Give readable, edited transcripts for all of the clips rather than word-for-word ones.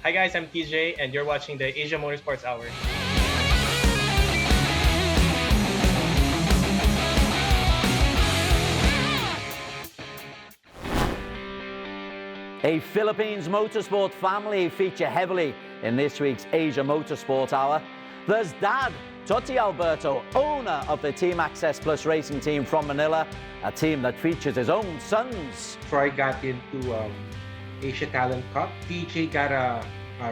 Hi guys, I'm TJ and you're watching the Asia Motorsports Hour. A Philippines motorsport family feature heavily in this week's Asia Motorsport Hour. There's Dad, Totti Alberto, owner of the Team Access Plus racing team from Manila, a team that features his own sons. Troy got into Asia Talent Cup. TJ got a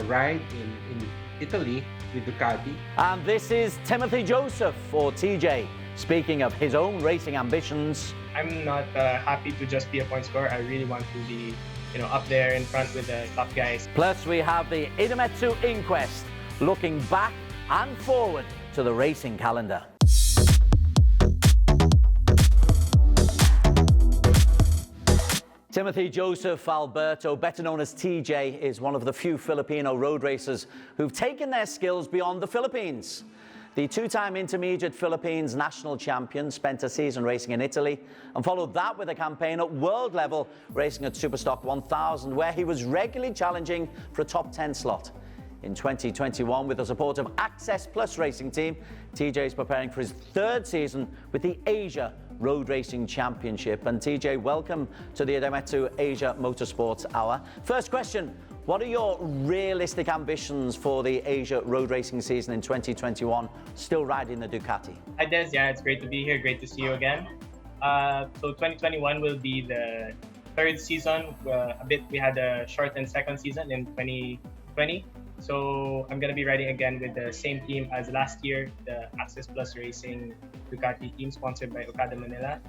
ride in Italy with Ducati. And this is Timothy Joseph, or TJ, speaking of his own racing ambitions. I'm not happy to just be a point scorer. I really want to be up there in front with the top guys. Plus, we have the Idemitsu Inquest, looking back and forward to the racing calendar. Timothy Joseph Alberto, better known as TJ, is one of the few Filipino road racers who've taken their skills beyond the Philippines. The two-time intermediate Philippines national champion spent a season racing in Italy and followed that with a campaign at world level, racing at Superstock 1000, where he was regularly challenging for a top 10 slot. In 2021, with the support of Access Plus racing team, TJ is preparing for his third season with the Asia Road Racing Championship. And TJ, welcome to the Idemitsu Asia Motorsports Hour. First question, what are your realistic ambitions for the Asia Road Racing season in 2021, still riding the Ducati? Hi Des, yeah, it's great to be here. Great to see you again. So 2021 will be the third season. We had a shortened second season in 2020. So I'm going to be riding again with the same team as last year, the Access Plus Racing Ducati team sponsored by Okada Manila.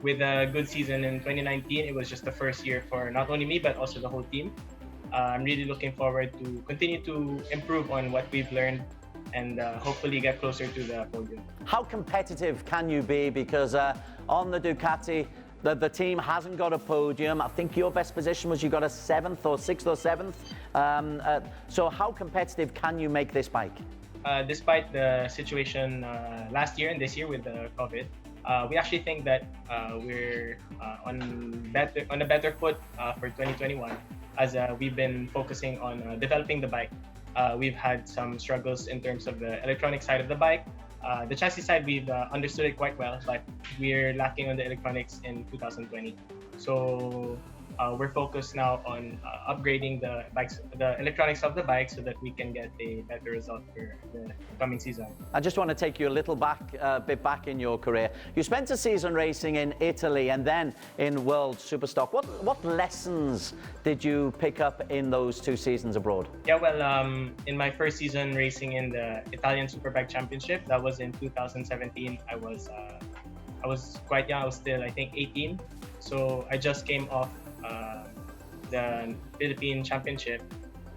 With a good season in 2019, it was just the first year for not only me, but also the whole team. I'm really looking forward to continue to improve on what we've learned and hopefully get closer to the podium. How competitive can you be? Because on the Ducati, the team hasn't got a podium. I think your best position was you got a 7th or 6th or 7th. So how competitive can you make this bike? Despite the situation last year and this year with the COVID, we actually think that we're on a better foot for 2021 as we've been focusing on developing the bike. We've had some struggles in terms of the electronic side of the bike. The chassis side, we've understood it quite well, but we're lacking on the electronics in 2020. So we're focused now on upgrading the electronics of the bike so that we can get a better result for the coming season. I just want to take you a little bit back in your career. You spent a season racing in Italy and then in World Superstock. What lessons did you pick up in those 2 seasons abroad? Yeah, well, in my first season racing in the Italian Superbike Championship, that was in 2017. I was quite young. I was still, I think, 18. So I just came off the Philippine Championship,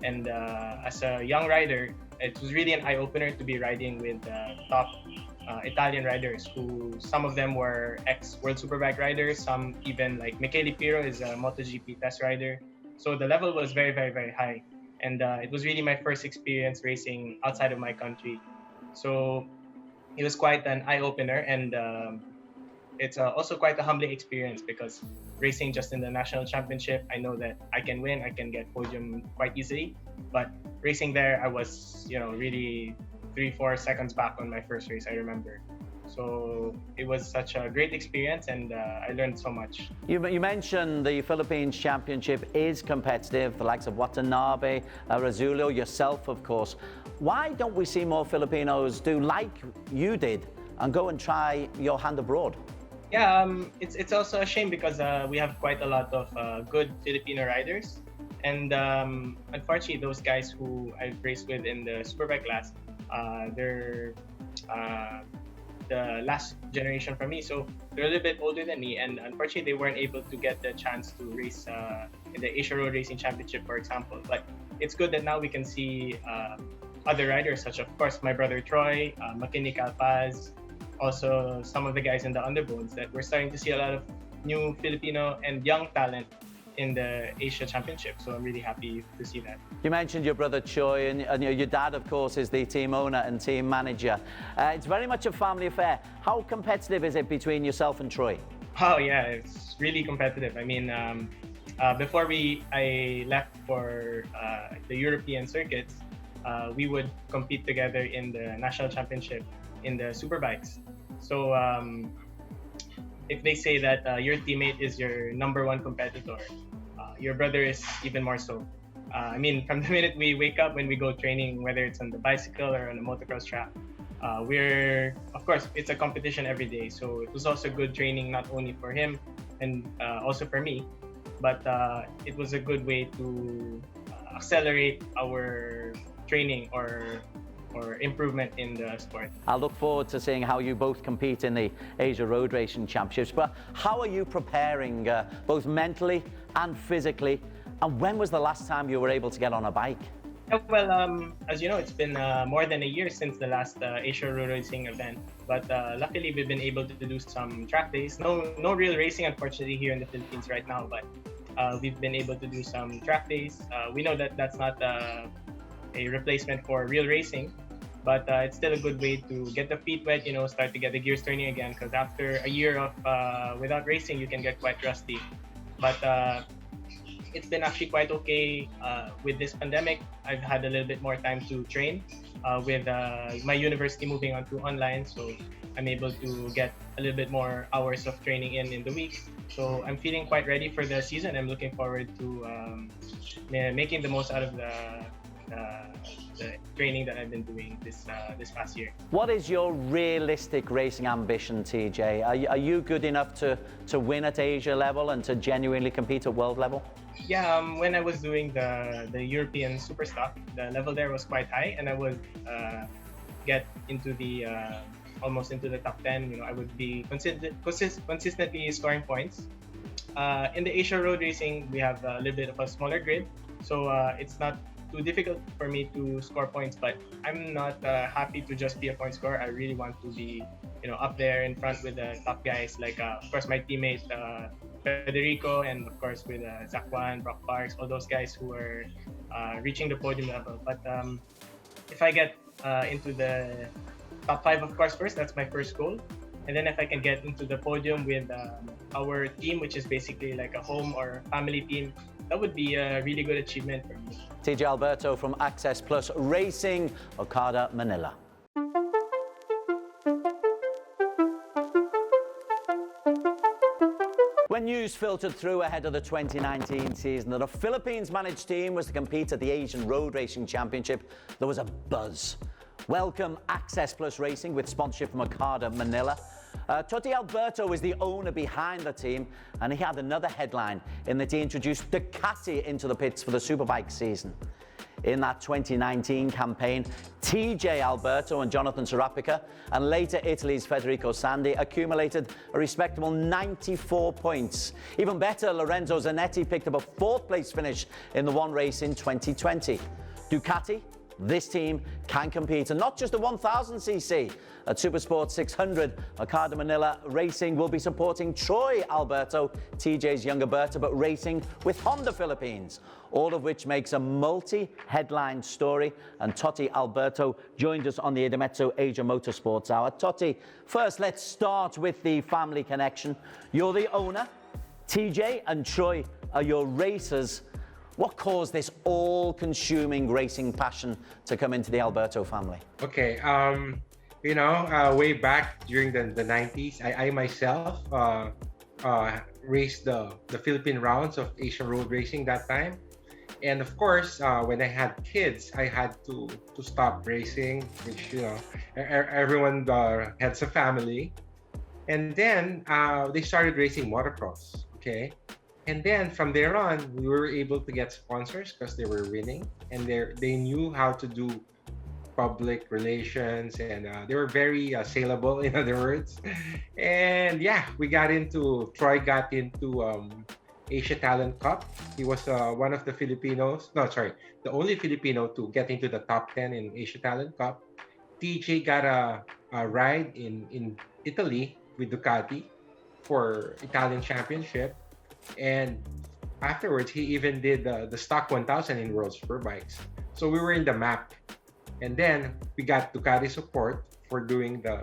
and as a young rider, it was really an eye-opener to be riding with top Italian riders who some of them were ex-World Superbike riders, some even like Michele Piro is a MotoGP test rider. So the level was very, very, very high, and it was really my first experience racing outside of my country. So it was quite an eye-opener, and it's also quite a humbling experience because racing just in the national championship, I know that I can win, I can get podium quite easily. But racing there, I was, really 3-4 seconds back on my first race, I remember. So it was such a great experience, and I learned so much. You mentioned the Philippines Championship is competitive, the likes of Watanabe, Razulio, yourself, of course. Why don't we see more Filipinos do like you did and go and try your hand abroad? Yeah, it's also a shame because we have quite a lot of good Filipino riders, and unfortunately, those guys who I've raced with in the Superbike class, they're the last generation from me, so they're a little bit older than me, and unfortunately, they weren't able to get the chance to race in the Asia Road Racing Championship, for example. But it's good that now we can see other riders, such of course my brother Troy, McKinney Calpaz. Also, some of the guys in the underbones, that we're starting to see a lot of new Filipino and young talent in the Asia Championship. So I'm really happy to see that. You mentioned your brother Choi, and your dad, of course, is the team owner and team manager. It's very much a family affair. How competitive is it between yourself and Troy? Oh yeah, it's really competitive. I mean, before I left for the European circuits, we would compete together in the national championship in the superbikes. So if they say that your teammate is your number one competitor, your brother is even more so. I mean, from the minute we wake up when we go training, whether it's on the bicycle or on the motocross track, of course, it's a competition every day. So it was also good training, not only for him and also for me, but it was a good way to accelerate our training or improvement in the sport. I look forward to seeing how you both compete in the Asia Road Racing Championships. But how are you preparing, both mentally and physically? And when was the last time you were able to get on a bike? Well, as you know, it's been more than a year since the last Asia Road Racing event. But luckily, we've been able to do some track days. No real racing, unfortunately, here in the Philippines right now. But we've been able to do some track days. We know that that's not a replacement for real racing, but it's still a good way to get the feet wet, start to get the gears turning again, because after a year of without racing, you can get quite rusty. But it's been actually quite okay with this pandemic. I've had a little bit more time to train with my university moving on to online, so I'm able to get a little bit more hours of training in the week. So I'm feeling quite ready for the season. I'm looking forward to making the most out of the training that I've been doing this past year. What is your realistic racing ambition, TJ? Are you good enough to win at Asia level and to genuinely compete at world level? Yeah, when I was doing the European Superstock, the level there was quite high, and I would get into the almost into the top 10. I would be consistently scoring points. In the Asia Road Racing, we have a little bit of a smaller grid, so it's not too difficult for me to score points, but I'm not happy to just be a point scorer. I really want to be, up there in front with the top guys, like of course my teammate Federico, and of course with Zach Juan, Brock Parks, all those guys who are reaching the podium level. But if I get into the top 5, of course, first, that's my first goal. And then if I can get into the podium with our team, which is basically like a home or family team, that would be a really good achievement for me. TJ Alberto from Access Plus Racing, Okada, Manila. When news filtered through ahead of the 2019 season that a Philippines-managed team was to compete at the Asian Road Racing Championship, there was a buzz. Welcome Access Plus Racing with sponsorship from Okada, Manila. Totti Alberto is the owner behind the team, and he had another headline in that he introduced Ducati into the pits for the Superbike season. In that 2019 campaign, TJ Alberto and Jonathan Serapica, and later Italy's Federico Sandi, accumulated a respectable 94 points. Even better, Lorenzo Zanetti picked up a 4th place finish in the one race in 2020. Ducati, this team can compete, and not just the 1000cc. At Supersport 600, Okada Manila Racing will be supporting Troy Alberto, TJ's younger brother, but racing with Honda Philippines, all of which makes a multi-headline story. And Totti Alberto joined us on the Idemitsu Asia Motorsports Hour. Totti, first let's start with the family connection. You're the owner, TJ and Troy are your racers. What caused this all-consuming racing passion to come into the Alberto family? Okay, way back during the 90s, I myself raced the Philippine rounds of Asian Road Racing that time. And of course, when I had kids, I had to stop racing, which, everyone has a family. And then they started racing motocross, okay? And then from there on, we were able to get sponsors because they were winning, and they knew how to do public relations, and they were very saleable, in other words. And yeah, Troy got into Asia Talent Cup. He was one of the the only Filipino to get into the top 10 in Asia Talent Cup. TJ got a ride in Italy with Ducati for Italian Championship. And afterwards, he even did the Stock 1000 in World Superbikes. So we were in the map. And then we got Ducati support for doing the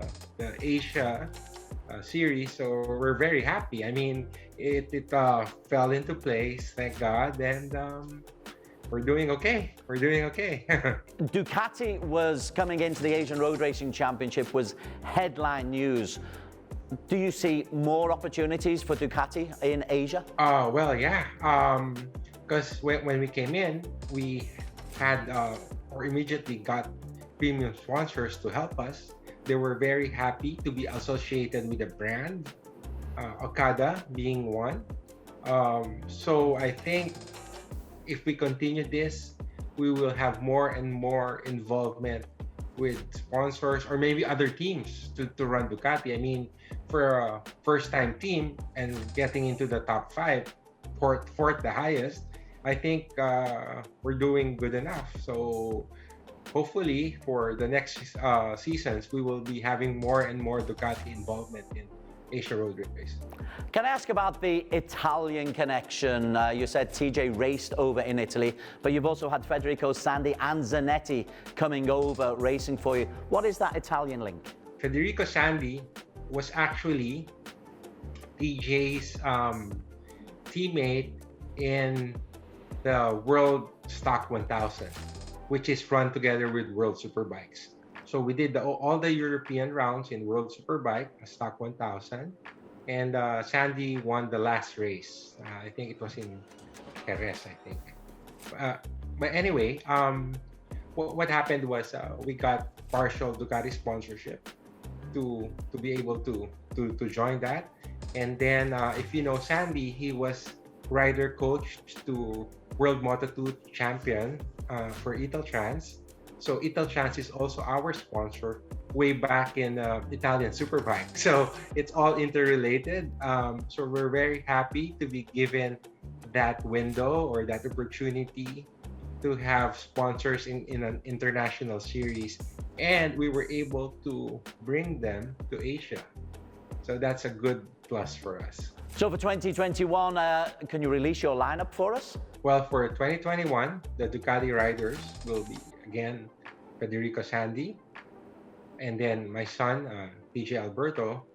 Asia series. So we're very happy. I mean, it fell into place, thank God, and we're doing okay. We're doing okay. Ducati was coming into the Asian Road Racing Championship was headline news. Do you see more opportunities for Ducati in Asia? Well, yeah. Because when we came in, we had or immediately got premium sponsors to help us. They were very happy to be associated with the brand, Okada being one. So I think if we continue this, we will have more and more involvement with sponsors or maybe other teams to run Ducati. I mean, for a first-time team and getting into the top five, fourth the highest, I think we're doing good enough. So hopefully for the next seasons, we will be having more and more Ducati involvement in Asia Road Race. Can I ask about the Italian connection? You said TJ raced over in Italy, but you've also had Federico Sandi and Zanetti coming over racing for you. What is that Italian link? Federico Sandi was actually TJ's teammate in the World Stock 1000, which is run together with World Superbikes. So we did all the European rounds in World Superbike, Stock 1000, and Sandy won the last race. I think it was in Jerez, I think. But anyway, what happened was we got partial Ducati sponsorship to be able to join that. And then if you know Sandy, he was rider coach to World Moto2 champion for Italtrans. So Italtrans is also our sponsor way back in Italian Superbike. So it's all interrelated. So we're very happy to be given that window or that opportunity to have sponsors in an international series. And we were able to bring them to Asia. So that's a good plus for us. So for 2021, can you release your lineup for us? Well, for 2021, the Ducati riders will be, again, Federico Sandi, and then my son, TJ Alberto,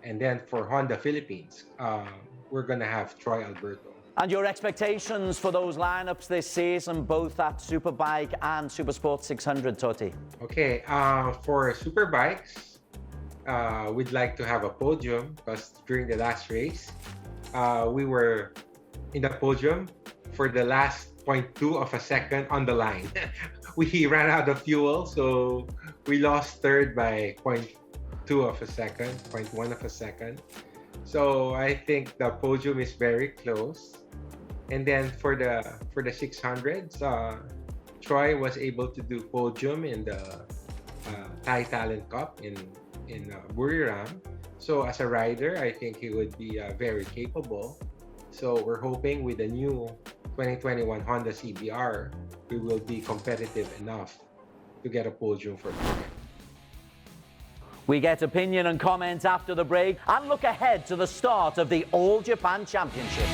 and then for Honda Philippines, we're going to have Troy Alberto. And your expectations for those lineups this season, both at Superbike and Supersport 600, Toti? Okay, for Superbikes, we'd like to have a podium because during the last race, we were in the podium for the last 0.2 of a second on the line. We ran out of fuel, so we lost third by 0.2 of a second, 0.1 of a second. So I think the podium is very close. And then for the 600s, Troy was able to do podium in the Thai Talent Cup in Buriram. So as a rider, I think he would be very capable. So we're hoping with the new 2021 Honda CBR, we will be competitive enough to get a podium for Troy. We get opinion and comments after the break and look ahead to the start of the All Japan Championship.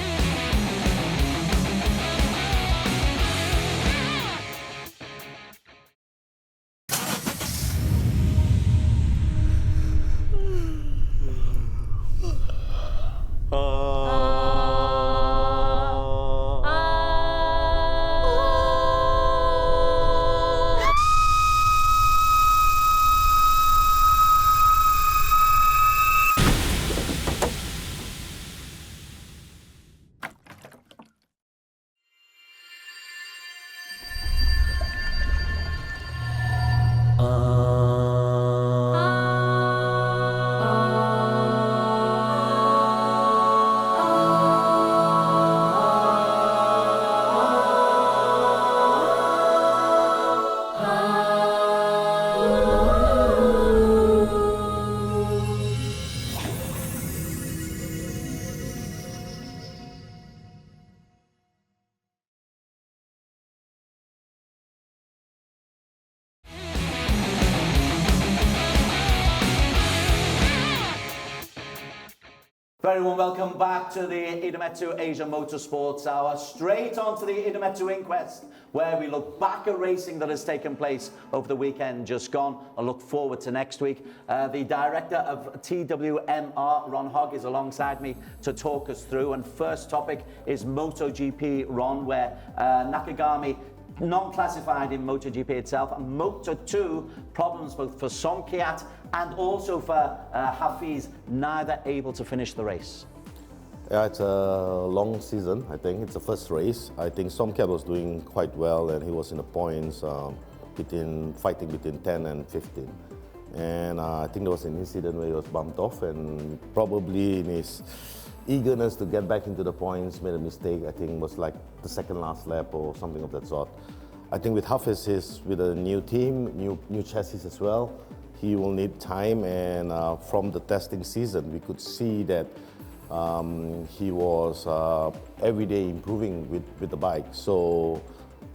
Very warm welcome back to the Idemitsu Asia Motorsports Hour. Straight on to the Idemitsu Inquest, where we look back at racing that has taken place over the weekend just gone and look forward to next week. The director of TWMR, Ron Hogg, is alongside me to talk us through. And first topic is MotoGP, Ron, where Nakagami non-classified in MotoGP itself, and Moto2 problems both for Somkiat and also for Hafiz, neither able to finish the race. Yeah, it's a long season. I think it's the first race. I think Somkiat was doing quite well, and he was in the points fighting between 10 and 15. And I think there was an incident where he was bumped off, and probably in his eagerness to get back into the points, made a mistake. I think it was like the second last lap or something of that sort. I think with Hafiz, he's with a new team, new chassis as well. He will need time, and from the testing season, we could see that he was every day improving with the bike. So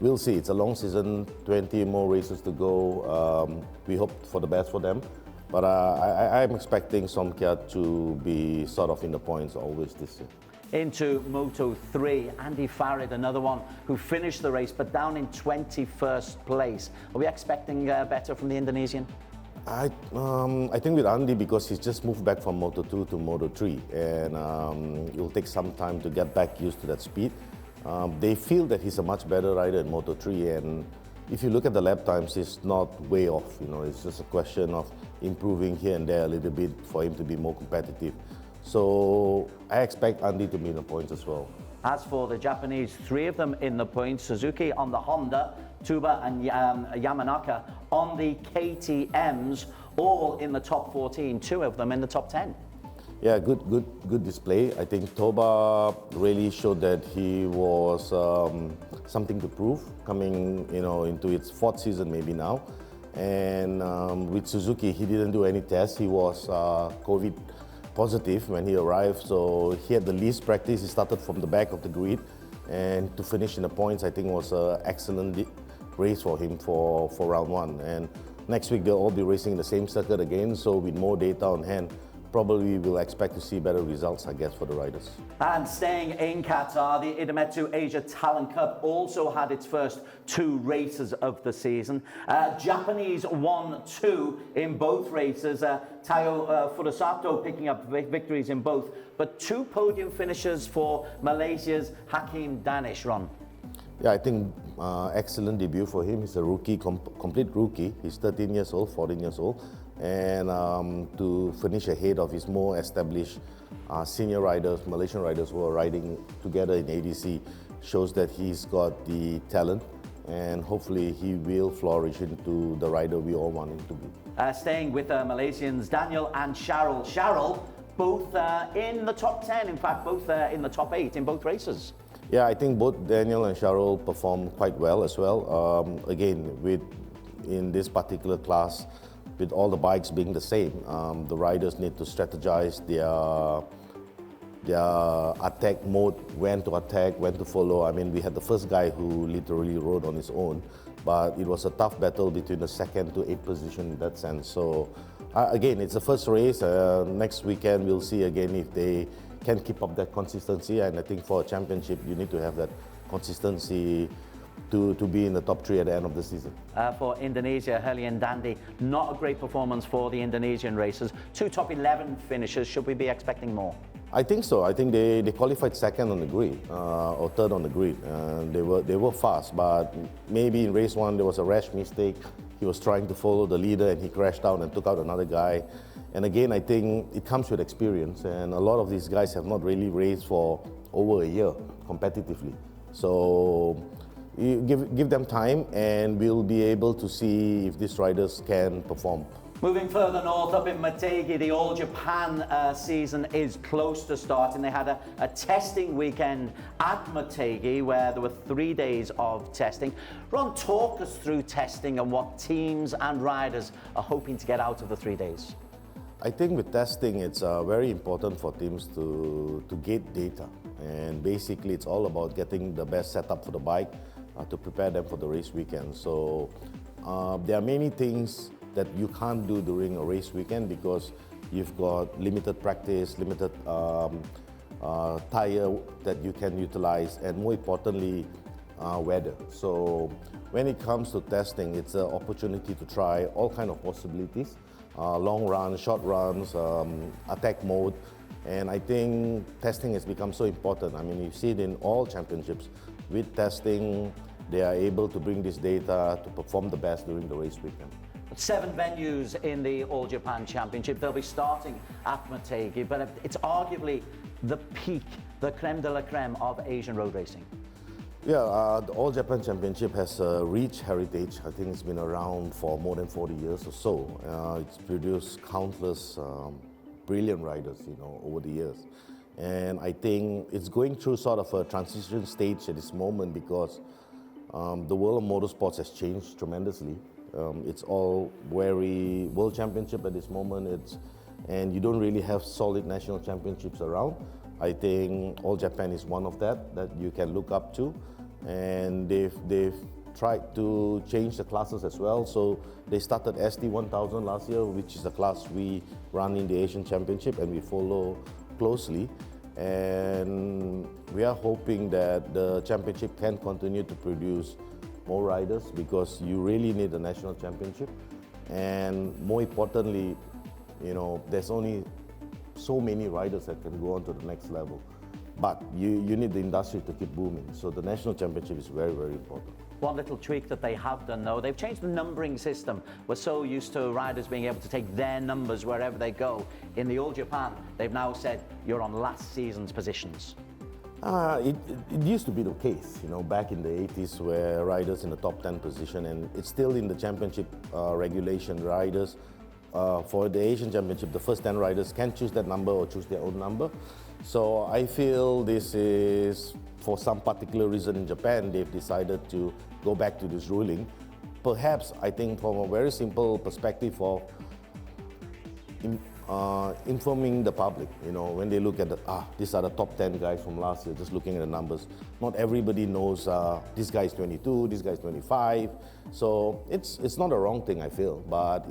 we'll see. It's a long season, 20 more races to go. We hope for the best for them. But I'm expecting Somkiat to be sort of in the points always this year. Into Moto3, Andy Farid, another one who finished the race but down in 21st place. Are we expecting better from the Indonesian? I think with Andy, because he's just moved back from Moto2 to Moto3, and it will take some time to get back used to that speed. They feel that he's a much better rider in Moto3, and if you look at the lap times, he's not way off. You know, it's just a question of improving here and there a little bit for him to be more competitive. So I expect Andy to be in the points as well. As for the Japanese, 3 of them in the points: Suzuki on the Honda, Tuba and Yamanaka on the KTMs, all in the top 14, 2 of them in the top 10. Yeah, good display. I think Toba really showed that he was something to prove, coming into its 4th season maybe now. And with Suzuki, he didn't do any tests. He was COVID positive when he arrived, so he had the least practice. He started from the back of the grid, and to finish in the points, I think was an excellent race for him for round 1. And next week they'll all be racing in the same circuit again, so with more data on hand, probably we'll expect to see better results, I guess, for the riders. And staying in Qatar, the Idemitsu Asia Talent Cup also had its first 2 races of the season. Japanese won 2 in both races. Tayo Furusato picking up victories in both, but 2 podium finishes for Malaysia's Hakim Danish, Ron. Yeah, I think excellent debut for him. He's a rookie, complete rookie. He's 13 years old, 14 years old. And to finish ahead of his more established senior riders, Malaysian riders who are riding together in ADC, shows that he's got the talent, and hopefully he will flourish into the rider we all want him to be. Staying with Malaysians, Daniel and Cheryl. Cheryl, both in the top 10, in fact, both in the top 8 in both races. Yeah, I think both Daniel and Cheryl performed quite well as well. Again, in this particular class, with all the bikes being the same, the riders need to strategize their attack mode, when to attack, when to follow. I mean, we had the first guy who literally rode on his own, but it was a tough battle between the 2nd to 8th position in that sense. So again, it's the first race. Next weekend, we'll see again if they can keep up that consistency. And I think for a championship, you need to have that consistency to be in the top 3 at the end of the season. For Indonesia, Herlian Dandi, not a great performance for the Indonesian racers. 2 top 11 finishes. Should we be expecting more? I think so. I think they qualified 2nd on the grid or 3rd on the grid. They were fast, but maybe in race 1 there was a rash mistake. He was trying to follow the leader and he crashed out and took out another guy. And again, I think it comes with experience, and a lot of these guys have not really raced for over a year competitively. So you give them time, and we'll be able to see if these riders can perform. Moving further north, up in Motegi, the All Japan season is close to starting. They had a testing weekend at Motegi where there were 3 days of testing. Ron, talk us through testing and what teams and riders are hoping to get out of the 3 days. I think with testing, it's very important for teams to get data. And basically, it's all about getting the best setup for the bike to prepare them for the race weekend. So there are many things that you can't do during a race weekend because you've got limited practice, limited tire that you can utilize, and more importantly, weather. So when it comes to testing, it's an opportunity to try all kind of possibilities, long runs, short runs, attack mode, and I think testing has become so important. I mean, you see it in all championships. With testing, they are able to bring this data to perform the best during the race weekend. 7 venues in the All Japan Championship. They'll be starting at Motegi, but it's arguably the peak, the creme de la creme of Asian road racing. Yeah, the All Japan Championship has a rich heritage. I think it's been around for more than 40 years or so. It's produced countless brilliant riders, over the years. And I think it's going through sort of a transition stage at this moment because the world of motorsports has changed tremendously. It's all very world championship at this moment. And you don't really have solid national championships around. I think All Japan is one of that you can look up to. And they've tried to change the classes as well. So they started ST1000 last year, which is the class we run in the Asian Championship and we follow closely. And we are hoping that the championship can continue to produce more riders because you really need a national championship. And more importantly, there's only so many riders that can go on to the next level. But you need the industry to keep booming. So the national championship is very, very important. One little tweak that they have done, though, they've changed the numbering system. We're so used to riders being able to take their numbers wherever they go. In the All Japan, they've now said you're on last season's positions. It used to be the case, back in the 80s where riders in the top 10 position, and it's still in the championship regulation. Riders for the Asian Championship, the first 10 riders can choose that number or choose their own number. So I feel this is, for some particular reason in Japan, they've decided to go back to this ruling. Perhaps, I think from a very simple perspective of informing the public, when they look at these are the top 10 guys from last year, just looking at the numbers. Not everybody knows this guy is 22, this guy is 25. So it's not a wrong thing, I feel. But,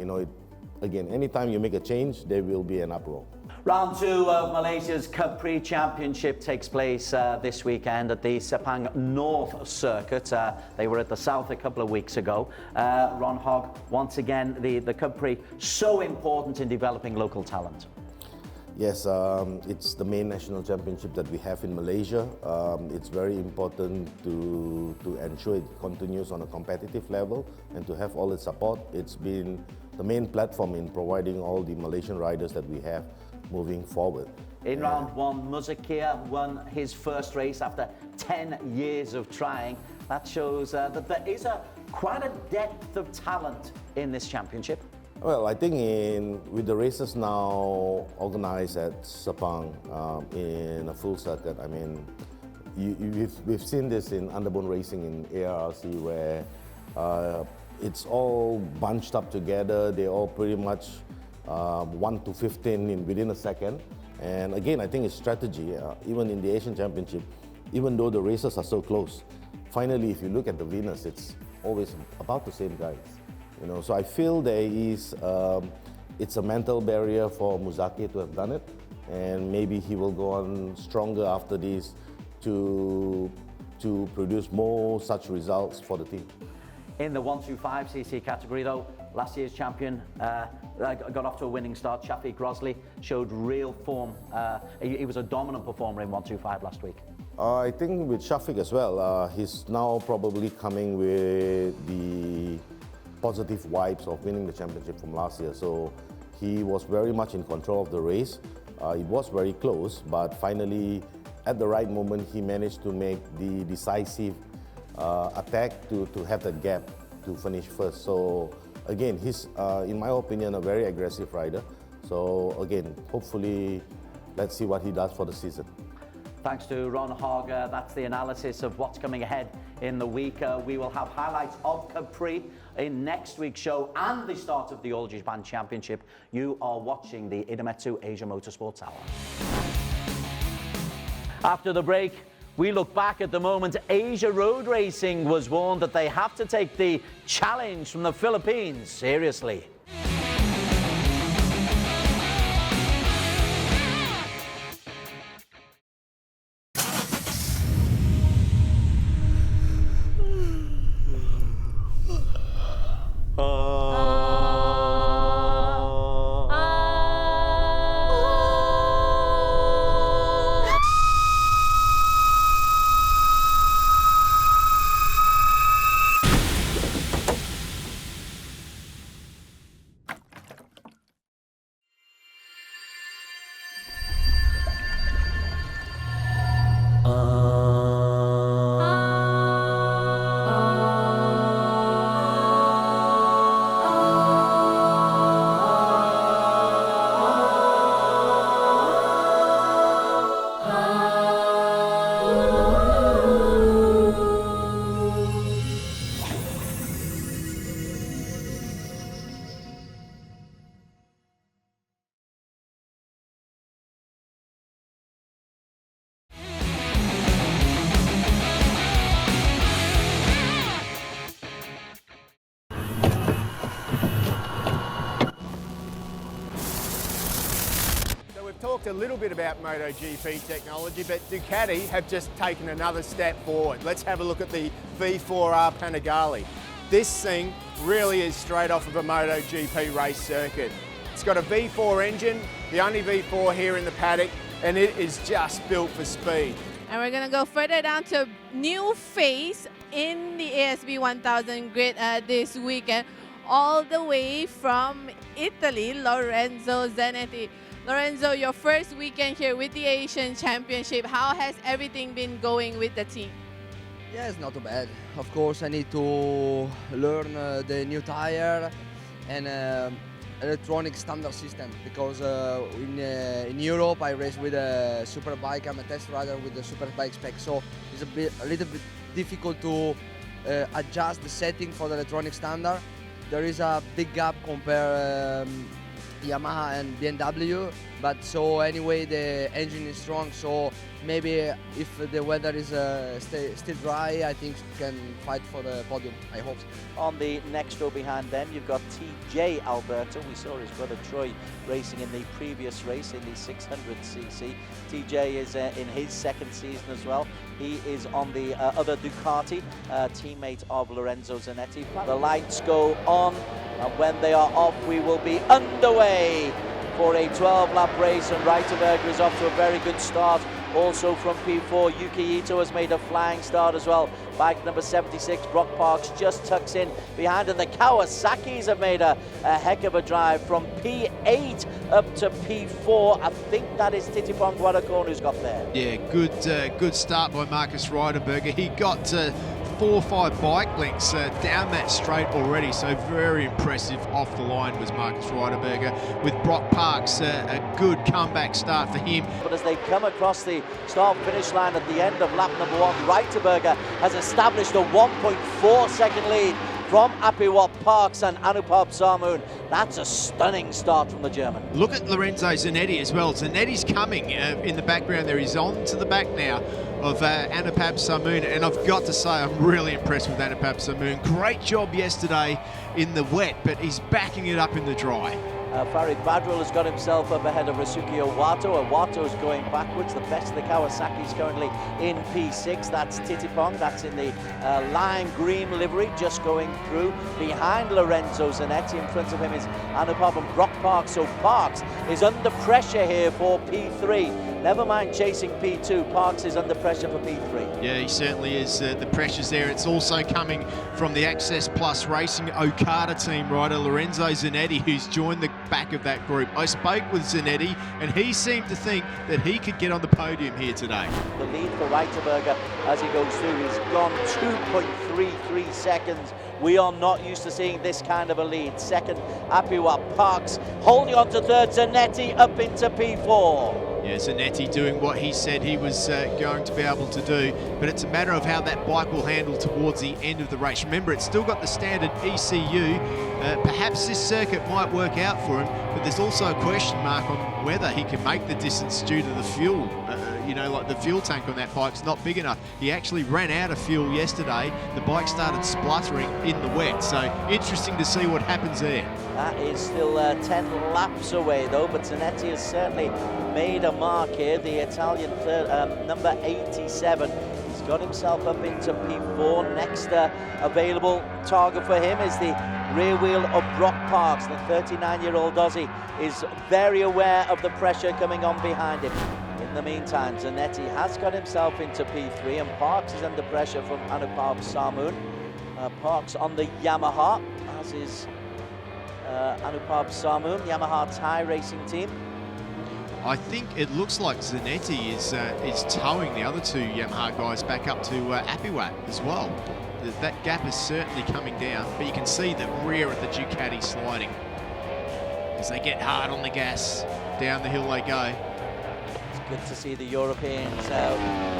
again, anytime you make a change, there will be an uproar. Round 2 of Malaysia's Capri Championship takes place this weekend at the Sepang North Circuit. They were at the South a couple of weeks ago. Ron Hogg, once again, the Capri, so important in developing local talent. Yes, it's the main national championship that we have in Malaysia. It's very important to ensure it continues on a competitive level and to have all its support. It's been the main platform in providing all the Malaysian riders that we have moving forward. In round 1, Muzakir won his first race after 10 years of trying. That shows that there is quite a depth of talent in this championship. Well, I think with the races now organized at Sepang in a full circuit, I mean, we've seen this in underbone racing in ARRC where it's all bunched up together. They're all pretty much 1 to 15 within a second. And again, I think it's strategy. Even in the Asian Championship, even though the races are so close, finally, if you look at the winners, it's always about the same guys. So I feel there is, it's a mental barrier for Muzaki to have done it, and maybe he will go on stronger after this to produce more such results for the team. In the 125cc category, though, last year's champion got off to a winning start. Shafiq Grosley showed real form. He was a dominant performer in 125 last week. I think with Shafiq as well, he's now probably coming with the positive vibes of winning the championship from last year. So he was very much in control of the race. It was very close, but finally, at the right moment, he managed to make the decisive attack to have that gap to finish first. So again, he's, in my opinion, a very aggressive rider. So again, hopefully, let's see what he does for the season. Thanks to Ron Hogg. That's the analysis of what's coming ahead in the week. We will have highlights of Capri in next week's show and the start of the All Japan Championship. You are watching the Idemitsu Asia Motorsports Hour. After the break, we look back at the moment Asia Road Racing was warned that they have to take the challenge from the Philippines seriously. talked a little bit about MotoGP technology, but Ducati have just taken another step forward. Let's have a look at the V4R Panigale. This thing really is straight off of a MotoGP race circuit. It's got a V4 engine, the only V4 here in the paddock, and it is just built for speed. And we're going to go further down to new face in the ASB 1000 grid this weekend, all the way from Italy, Lorenzo Zanetti. Lorenzo, your first weekend here with the Asian Championship, how has everything been going with the team? Yeah, it's not too bad. Of course, I need to learn the new tire and electronic standard system, because in Europe I race with a superbike. I'm a test rider with the superbike spec, so it's a little bit difficult to adjust the setting for the electronic standard. There is a big gap compared Yamaha and BMW, but so anyway the engine is strong, so maybe if the weather is still dry, I think we can fight for the podium. I hope so. On the next row behind them, you've got TJ Alberto. We saw his brother Troy racing in the previous race in the 600cc. TJ is in his second season as well. He is on the other Ducati, teammate of Lorenzo Zanetti. The lights go on, and when they are off, we will be underway for a 12-lap race, and Reiterberger is off to a very good start. Also from P4, Yuki Ito has made a flying start as well. Bike number 76, Brock Parks, just tucks in behind, and the Kawasaki's have made a heck of a drive from P8 up to P4. I think that is Titipong Guadacon who's got there. Yeah, good start by Marcus Reiterberger. He got 4 or 5 bike lengths down that straight already, so very impressive off the line was Marcus Reiterberger. With Brock Parks, a good comeback start for him. But as they come across the start-finish line at the end of lap number 1, Reiterberger has established a 1.4 second lead from Apiwat Parks and Anupam Sarmoon. That's a stunning start from the German. Look at Lorenzo Zanetti as well. Zanetti's coming in the background there. He's on to the back now of Anupam Sarmoon, and I've got to say I'm really impressed with Anupam Sarmoon. Great job yesterday in the wet, but he's backing it up in the dry. Farid Badrul has got himself up ahead of Rasuki Owato. Owato's going backwards. The best of the Kawasaki's currently in P6. That's Titipong. That's in the lime green livery, just going through. Behind Lorenzo Zanetti, in front of him is Anupam and Brock Parks. So Parks is under pressure here for P3. Never mind chasing P2, Parks is under pressure for P3. Yeah, he certainly is. The pressure's there. It's also coming from the Access Plus Racing Okada team rider, Lorenzo Zanetti, who's joined the back of that group. I spoke with Zanetti, and he seemed to think that he could get on the podium here today. The lead for Reiterberger as he goes through, he's gone 2.33 seconds. We are not used to seeing this kind of a lead. Second, Apiwat Parks holding on to third, Zanetti up into P4. Yeah, Zanetti doing what he said he was going to be able to do, but it's a matter of how that bike will handle towards the end of the race. Remember, it's still got the standard ECU. Perhaps this circuit might work out for him, but there's also a question mark on whether he can make the distance due to the fuel. Like the fuel tank on that bike's not big enough. He actually ran out of fuel yesterday. The bike started spluttering in the wet, so interesting to see what happens there. That is still 10 laps away though, but Zanetti has certainly made a mark here. The Italian number 87. He's got himself up into P4. Next available target for him is the rear wheel of Brock Parks. The 39-year-old Aussie is very aware of the pressure coming on behind him. In the meantime, Zanetti has got himself into P3, and Parks is under pressure from Anupam Sarmoon. Parks on the Yamaha, as is Anupam Sarmoon, Yamaha Thai racing team. I think it looks like Zanetti is towing the other two Yamaha guys back up to Apiwat as well. That gap is certainly coming down, but you can see the rear of the Ducati sliding as they get hard on the gas. Down the hill they go. Good to see the Europeans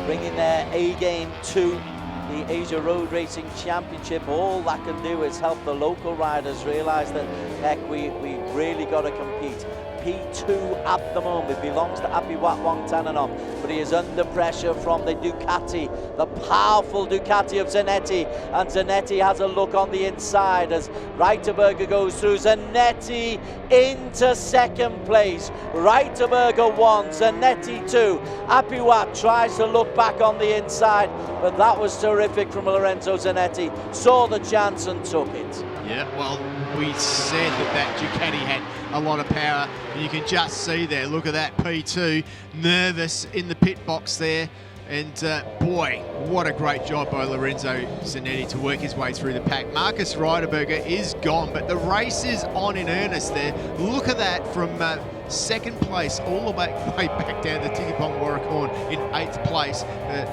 bringing their A-game to the Asia Road Racing Championship. All that can do is help the local riders realise that, heck, we really got to compete. P2 at the moment. Belongs to Apiwat Wongtananon, but he is under pressure from the Ducati, the powerful Ducati of Zanetti, and Zanetti has a look on the inside as Reiterberger goes through. Zanetti into second place. Reiterberger 1, Zanetti 2. Apiwat tries to look back on the inside, but that was terrific from Lorenzo Zanetti. Saw the chance and took it. Yeah, well, we said that Ducati had a lot of power, and you can just see there, look at that P2, nervous in the pit box there, and boy, what a great job by Lorenzo Zanetti to work his way through the pack. Marcus Reiterberger is gone, but the race is on in earnest there. Look at that from second place all the way back down to Tigipong Warracorn in 8th place.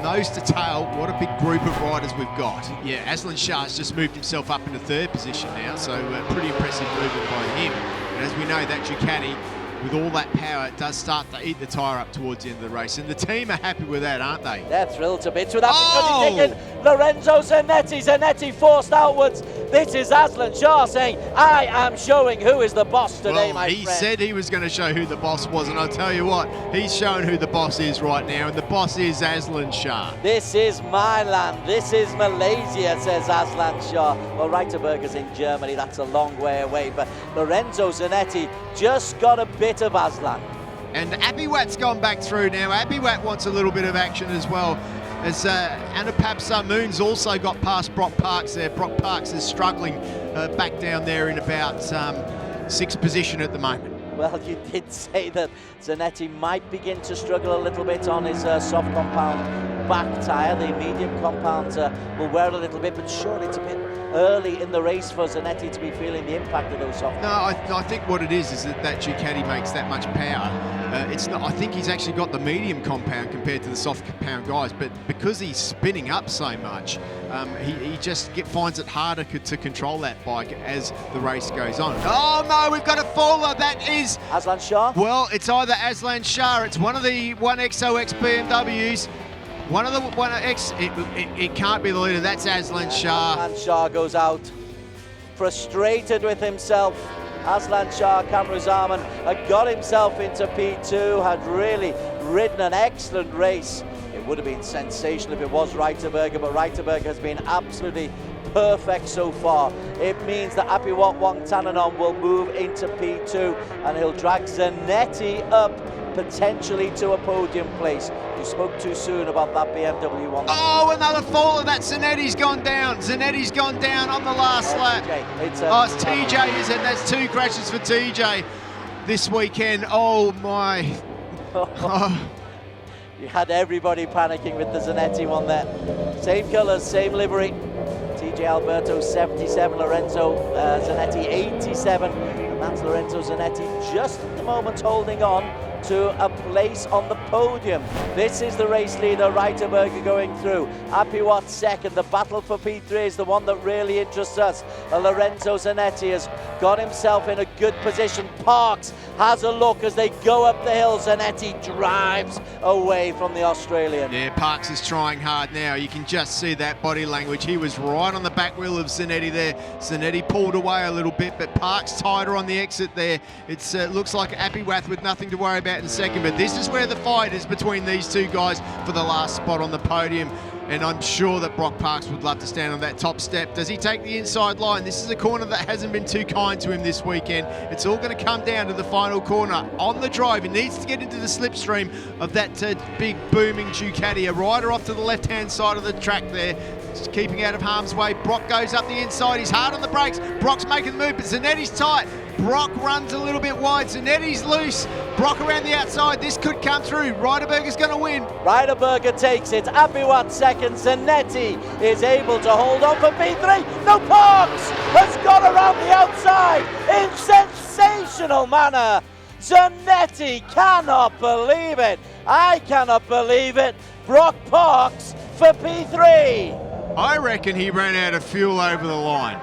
Nose to tail, what a big group of riders we've got. Yeah, Aslan Shah's just moved himself up into 3rd position now, so pretty impressive movement by him. And as we know, that Ducati, with all that power, it does start to eat the tyre up towards the end of the race. And the team are happy with that, aren't they? They're thrilled to bits with that because he's taken Lorenzo Zanetti. Zanetti forced outwards. This is Aslan Shah saying, I am showing who is the boss today, my friend. He said he was going to show who the boss was, and I'll tell you what, he's showing who the boss is right now, and the boss is Aslan Shah. This is my land. This is Malaysia, says Aslan Shah. Well, Reiterberger's in Germany. That's a long way away, but Lorenzo Zanetti just got a bit of Aslan. And Apiwat's gone back through now. Apiwat wants a little bit of action as well, as Anupap Samoon's also got past Brock Parks there. Brock Parks is struggling back down there in about 6th position at the moment. Well, you did say that Zanetti might begin to struggle a little bit on his soft compound back tyre. The medium compound will wear a little bit, but surely it's a bit early in the race for Zanetti to be feeling the impact of those soft. No, I think what it is that Ducati makes that much power. It's not. I think he's actually got the medium compound compared to the soft compound guys, but because he's spinning up so much, he just finds it harder to control that bike as the race goes on. Oh no, we've got a faller. That is Aslan Shah. Well, it's either Aslan Shah, it's one of the 1XOX BMWs. One of the 1X, it can't be the leader. That's Aslan Shah. Aslan Shah goes out, frustrated with himself. Aslan Shah, Kamruzaman, had got himself into P2, had really ridden an excellent race. It would have been sensational if it was Reiterberger, but Reiterberger has been absolutely perfect so far. It means that Apiwat Wongtananon will move into P2 and he'll drag Zanetti up potentially to a podium place. You spoke too soon about that BMW one. Oh, another faller. That Zanetti's gone down. Zanetti's gone down on the last lap. It's TJ, is it? That's 2 crashes for TJ this weekend. Oh my. Oh. You had everybody panicking with the Zanetti one there. Same colours, same livery. TJ Alberto 77, Lorenzo Zanetti 87, and that's Lorenzo Zanetti just at the moment holding on to a place on the podium. This is the race leader, Reiterberger, going through. Apiwat second. The battle for P3 is the one that really interests us. Lorenzo Zanetti has got himself in a good position. Parks has a look as they go up the hill. Zanetti drives away from the Australian. Yeah, Parks is trying hard now. You can just see that body language. He was right on the back wheel of Zanetti there. Zanetti pulled away a little bit, but Parks tighter on the exit there. It looks like Apiwat with nothing to worry about in second, but this is where the fight is between these two guys for the last spot on the podium. And I'm sure that Brock Parks would love to stand on that top step. Does he take the inside line? This is a corner that hasn't been too kind to him this weekend. It's all going to come down to the final corner. On the drive, he needs to get into the slipstream of that big booming Ducati. A rider off to the left-hand side of the track there, just keeping out of harm's way. Brock goes up the inside. He's hard on the brakes. Brock's making the move, but Zanetti's tight. Brock runs a little bit wide. Zanetti's loose. Brock around the outside. This could come through. Reiterberger's going to win. Reiterberger takes it. Apiwat second. Zanetti is able to hold on for P3. No, Parks has gone around the outside in sensational manner. Zanetti cannot believe it. I cannot believe it. Brock Parks for P3. I reckon he ran out of fuel over the line.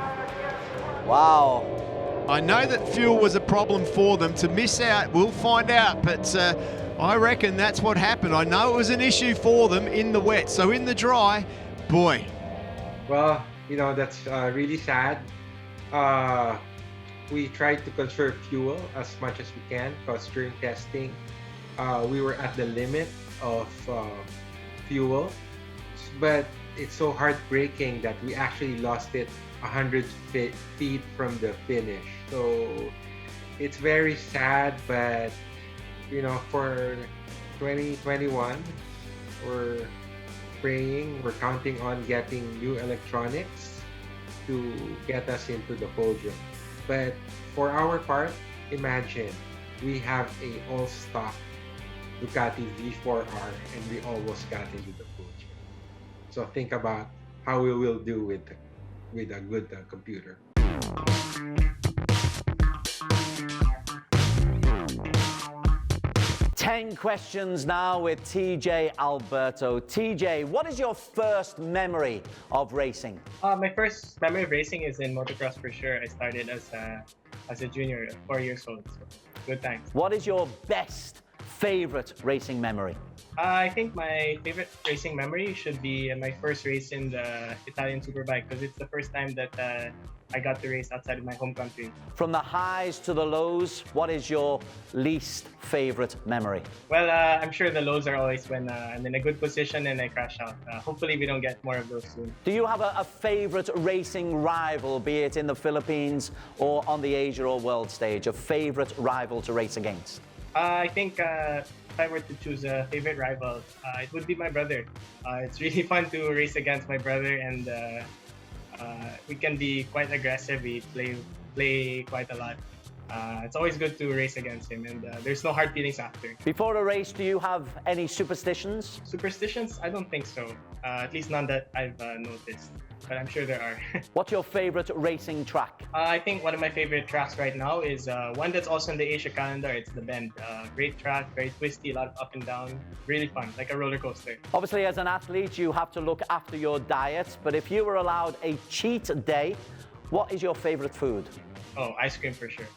Wow. I know that fuel was a problem for them. To miss out, we'll find out, but I reckon that's what happened. I know it was an issue for them in the wet, so in the dry, boy. Well, you know, that's really sad. we tried to conserve fuel as much as we can because during testing, we were at the limit of fuel. But it's so heartbreaking that we actually lost it 100 feet from the finish. So it's very sad, but you know, for 2021, we're praying, we're counting on getting new electronics to get us into the podium. But for our part, imagine we have a all-stock Ducati V4R and we almost got into the podium. So think about how we will do with a good computer. 10 questions now with TJ Alberto. TJ, what is your first memory of racing? My first memory of racing is in motocross for sure. I started as a junior, 4 years old. So good times. What is your best favorite racing memory? I think my favorite racing memory should be my first race in the Italian Superbike because it's the first time that I got to race outside of my home country. From the highs to the lows, what is your least favorite memory? Well, I'm sure the lows are always when I'm in a good position and I crash out. Hopefully we don't get more of those soon. Do you have a favorite racing rival, be it in the Philippines or on the Asia or world stage, a favorite rival to race against? I think if I were to choose a favorite rival, it would be my brother. It's really fun to race against my brother, and we can be quite aggressive. We play quite a lot. It's always good to race against him, and there's no hard feelings after. Before a race, do you have any superstitions? Superstitions? I don't think so. At least none that I've noticed, but I'm sure there are. What's your favorite racing track? I think one of my favorite tracks right now is one that's also in the Asia calendar. It's the Bend. Great track, very twisty, a lot of up and down. Really fun, like a roller coaster. Obviously, as an athlete, you have to look after your diet, but if you were allowed a cheat day, what is your favorite food? Oh, ice cream for sure.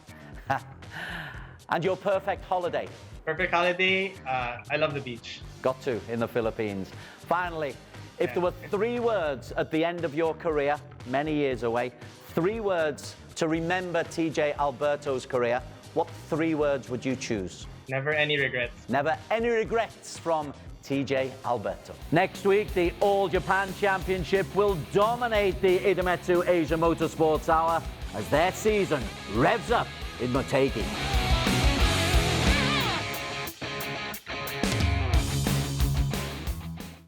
And your perfect holiday? Perfect holiday, I love the beach. Got to, in the Philippines. Finally, if there were 3 words at the end of your career, many years away, 3 words to remember TJ Alberto's career, what 3 words would you choose? Never any regrets. Never any regrets from TJ Alberto. Next week, the All Japan Championship will dominate the Idemitsu Asia Motorsports Hour as their season revs up in Motegi.